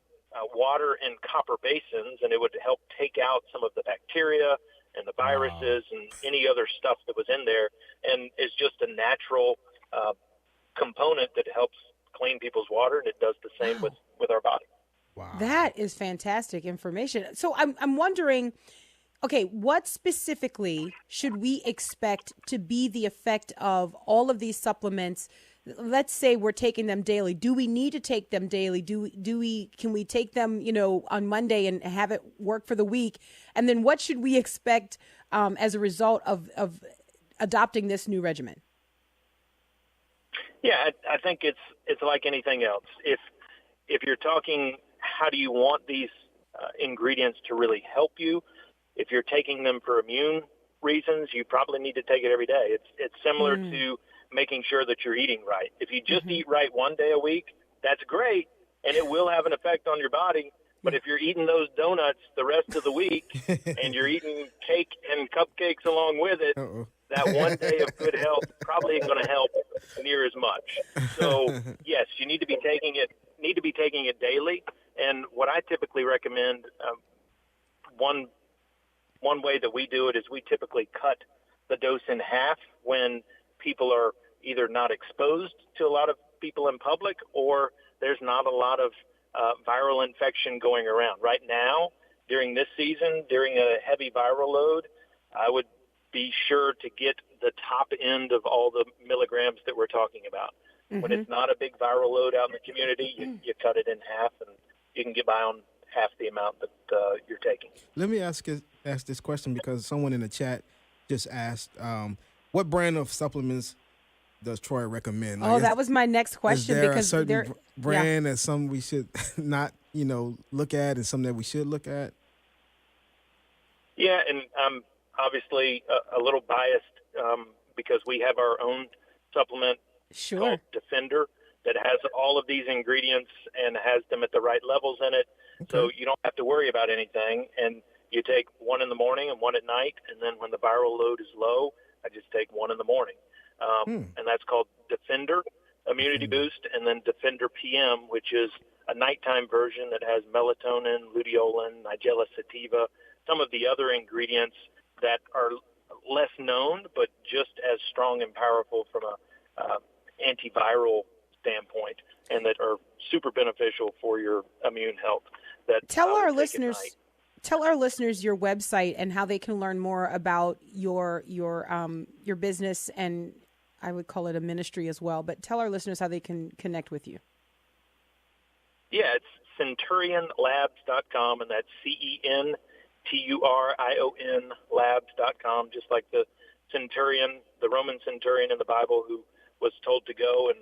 water in copper basins, and it would help take out some of the bacteria and the viruses and any other stuff that was in there, and it's just a natural component that helps clean people's water, and it does the same with our body. Wow. That is fantastic information. So I'm wondering, okay, what specifically should we expect to be the effect of all of these supplements? Let's say we're taking them daily. Do we need to take them daily? Can we take them, on Monday and have it work for the week? And then what should we expect as a result of adopting this new regimen? Yeah, I think it's like anything else. If you're talking, how do you want these ingredients to really help you? If you're taking them for immune reasons, you probably need to take it every day. It's similar to making sure that you're eating right. If you just eat right one day a week, that's great, and it will have an effect on your body. But if you're eating those donuts the rest of the week and you're eating cake and cupcakes along with it, that one day of good health probably ain't going to help near as much. So yes, you need to be taking it daily. And what I typically recommend, one way that we do it is we typically cut the dose in half when people are either not exposed to a lot of people in public, or there's not a lot of viral infection going around. Right now, during this season, during a heavy viral load, I would be sure to get the top end of all the milligrams that we're talking about. When it's not a big viral load out in the community, you cut it in half, and you can get by on half the amount that you're taking. Let me ask this question, because someone in the chat just asked, what brand of supplements does Troy recommend? Like, that was my next question. Is there because a certain brand that some we should not, look at, and some that we should look at? Yeah, and I'm obviously a little biased because we have our own supplement called Defender that has all of these ingredients and has them at the right levels in it. Okay. So you don't have to worry about anything. And you take one in the morning and one at night, and then when the viral load is low, I just take one in the morning. And that's called Defender Immunity Boost, and then Defender PM, which is a nighttime version that has melatonin, luteolin, Nigella sativa, some of the other ingredients that are less known, but just as strong and powerful from a antiviral standpoint, and that are super beneficial for your immune health. Tell our listeners your website and how they can learn more about your business, and I would call it a ministry as well. But tell our listeners how they can connect with you. Yeah, it's CenturionLabs.com, and that's CenturionLabs.com, just like the centurion, the Roman centurion in the Bible, who was told to go, and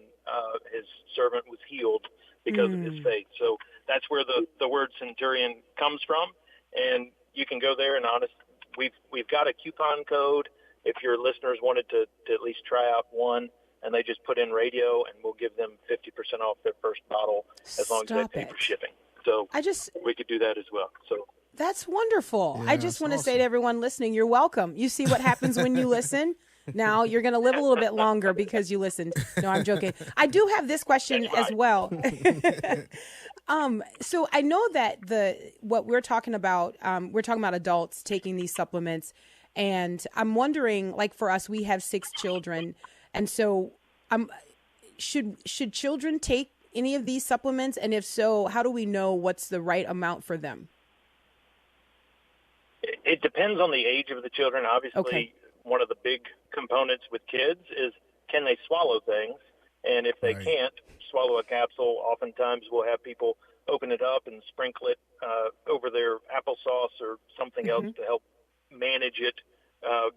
his servant was healed because of his faith. So that's where the word centurion comes from, and you can go there. And we've got a coupon code if your listeners wanted to at least try out one, and they just put in radio, and we'll give them 50% off their first bottle as long as they pay for shipping. So we could do that as well. So that's wonderful. Yeah, I just want to say to everyone listening, you're welcome. You see what happens when you listen. Now you're going to live a little bit longer because you listened. No, I'm joking. I do have this question as well. So I know that what we're talking about adults taking these supplements, and I'm wondering, like for us, we have 6 children, and so should children take any of these supplements? And if so, how do we know what's the right amount for them? It depends on the age of the children. Obviously, one of the big components with kids is, can they swallow things? And if they can't swallow a capsule, oftentimes we'll have people open it up and sprinkle it over their applesauce or something else to help manage it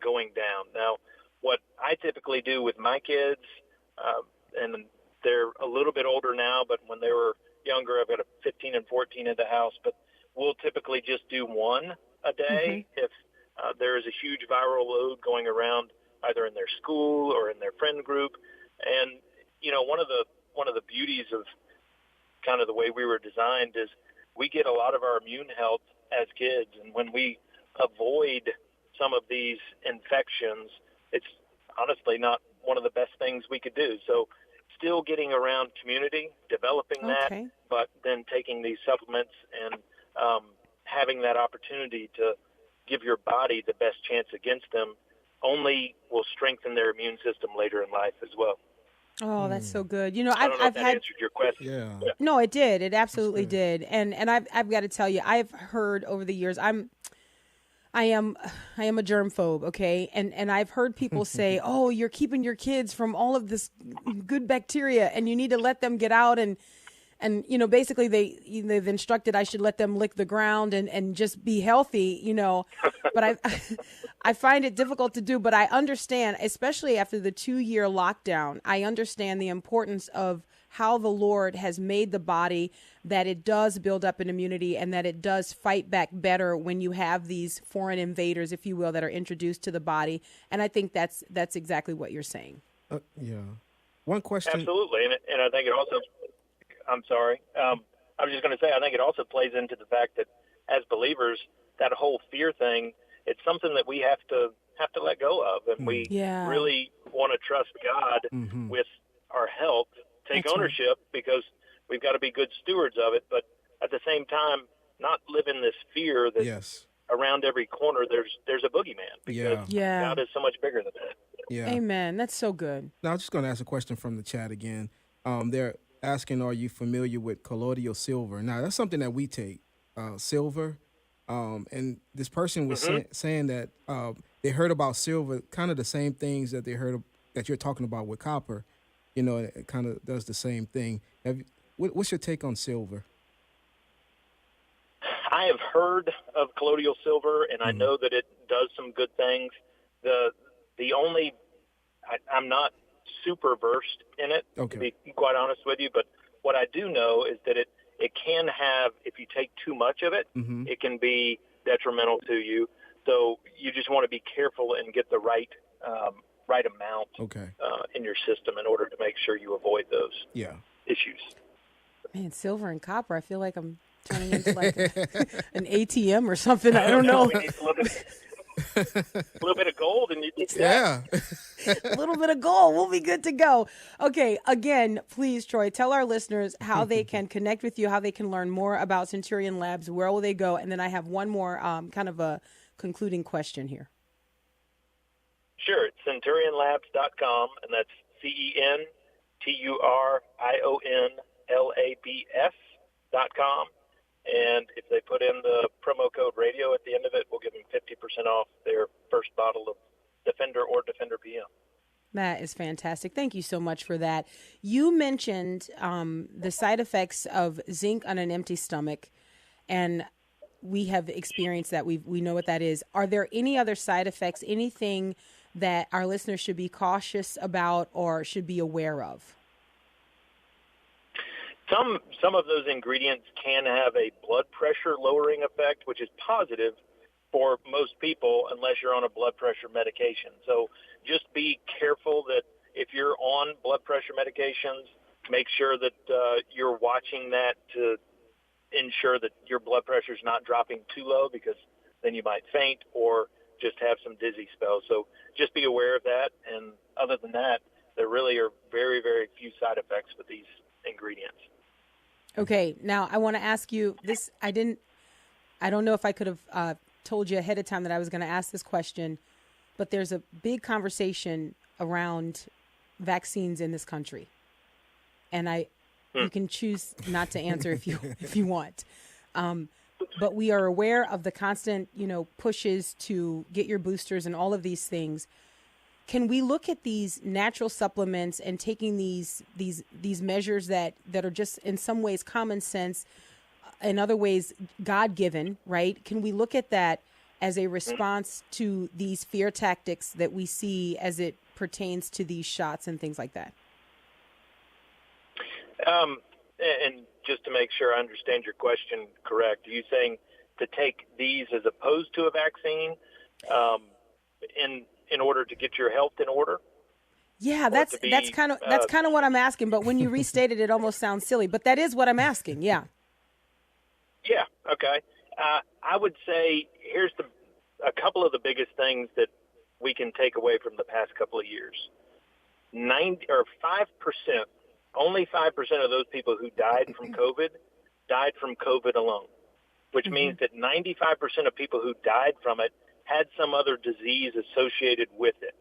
going down. Now, what I typically do with my kids, and they're a little bit older now, but when they were younger, I've got a 15 and 14 in the house, but we'll typically just do one a day if there is a huge viral load going around either in their school or in their friend group. And, you know, one of the beauties of kind of the way we were designed is we get a lot of our immune health as kids. And when we avoid some of these infections, it's honestly not one of the best things we could do. So still getting around community, developing that, but then taking these supplements and having that opportunity to give your body the best chance against them only will strengthen their immune system later in life as well. Oh, that's so good. You know, I don't know I've if that had answered your question. Yeah. No, it did. It absolutely did. And I've got to tell you, I've heard over the years, I am a germphobe, okay? And I've heard people say, "Oh, you're keeping your kids from all of this good bacteria and you need to let them get out and you know, basically they've instructed I should let them lick the ground and just be healthy, you know." But I find it difficult to do, but I understand, especially after the 2-year lockdown, I understand the importance of how the Lord has made the body, that it does build up an immunity and that it does fight back better when you have these foreign invaders, if you will, that are introduced to the body. And I think that's exactly what you're saying. Yeah. One question. Absolutely. And I think it also, I'm sorry. I was just going to say, I think it also plays into the fact that as believers, that whole fear thing, it's something that we have to let go of. And we really want to trust God with our health, take ownership because we've got to be good stewards of it. But at the same time, not live in this fear that around every corner there's a boogeyman because God is so much bigger than that. Yeah. Amen. That's so good. Now, I'm just going to ask a question from the chat again. They're asking, are you familiar with colloidal silver? Now, that's something that we take, silver. And this person was saying that they heard about silver, kind of the same things that they heard that you're talking about with copper. You know, it kind of does the same thing. What's your take on silver? I have heard of colloidal silver, and I know that it does some good things. The only I'm not super versed in it, to be quite honest with you, but what I do know is that it can have, if you take too much of it, it can be detrimental to you. So you just want to be careful and get the right amount in your system in order to make sure you avoid those issues. Man, silver and copper, I feel like I'm turning into like an ATM or something. I don't know. We need a little bit of gold and you a little bit of gold. We'll be good to go. Okay, again, please, Troy, tell our listeners how they can connect with you, how they can learn more about Centurion Labs, where will they go? And then I have one more kind of a concluding question here. Sure, it's CenturionLabs.com, and that's CenturionLabs.com. And if they put in the promo code radio at the end of it, we'll give them 50% off their first bottle of Defender or Defender PM. That is fantastic. Thank you so much for that. You mentioned the side effects of zinc on an empty stomach, and we have experienced that. We know what that is. Are there any other side effects, anything that our listeners should be cautious about or should be aware of? Some of those ingredients can have a blood pressure lowering effect, which is positive for most people unless you're on a blood pressure medication. So just be careful that if you're on blood pressure medications, make sure that you're watching that to ensure that your blood pressure is not dropping too low, because then you might faint or just have some dizzy spells. So just be aware of that. And other than that, there really are very, very few side effects with these ingredients. Okay, now I want to ask you this. I don't know if I could have told you ahead of time that I was going to ask this question, but there's a big conversation around vaccines in this country. And you can choose not to answer if you want. but we are aware of the constant, pushes to get your boosters and all of these things. Can we look at these natural supplements and taking these measures that are just in some ways common sense, in other ways God-given, right? Can we look at that as a response to these fear tactics that we see as it pertains to these shots and things like that? And just to make sure I understand your question correct, are you saying to take these as opposed to a vaccine in order to get your health in order? Yeah, that's kind of what I'm asking. But when you restate it, it almost sounds silly. But that is what I'm asking. Yeah. Yeah. Okay. I would say here's a couple of the biggest things that we can take away from the past couple of years. 5%. Only 5% of those people who died from COVID died from COVID alone, which means that 95% of people who died from it had some other disease associated with it.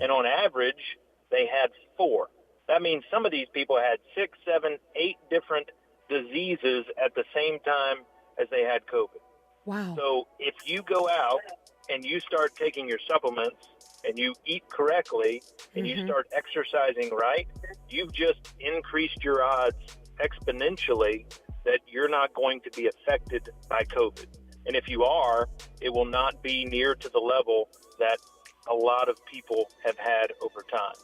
And on average, they had 4. That means some of these people had 6, 7, 8 different diseases at the same time as they had COVID. Wow. So if you go out and you start taking your supplements and you eat correctly and you start exercising right, you've just increased your odds exponentially that you're not going to be affected by COVID. And if you are, it will not be near to the level that a lot of people have had over time.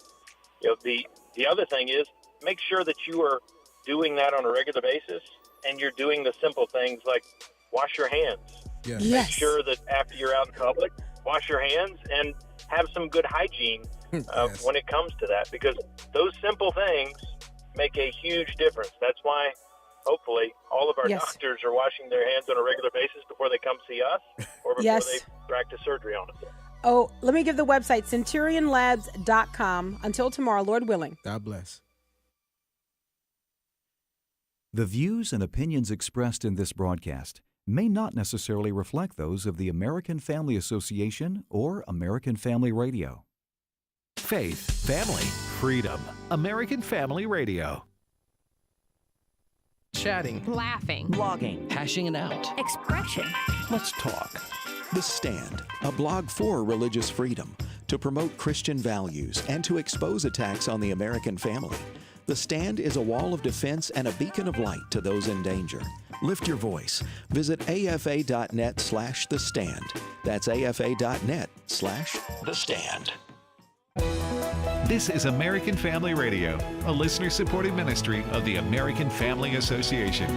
The other thing is make sure that you are doing that on a regular basis and you're doing the simple things like wash your hands. Yes. Make sure that after you're out in public, wash your hands and have some good hygiene when it comes to that, because those simple things make a huge difference. That's why hopefully all of our doctors are washing their hands on a regular basis before they come see us or before they practice surgery on us. Oh, let me give the website, CenturionLabs.com. Until tomorrow, Lord willing. God bless. The views and opinions expressed in this broadcast may not necessarily reflect those of the American Family Association or American Family Radio. Faith, family, freedom. American Family Radio. Chatting, laughing, blogging, hashing it out, expression. Let's talk. The Stand, a blog for religious freedom, to promote Christian values and to expose attacks on the American family. The Stand is a wall of defense and a beacon of light to those in danger. Lift your voice. Visit afa.net/The Stand. That's afa.net/The Stand. This is American Family Radio, a listener-supported ministry of the American Family Association.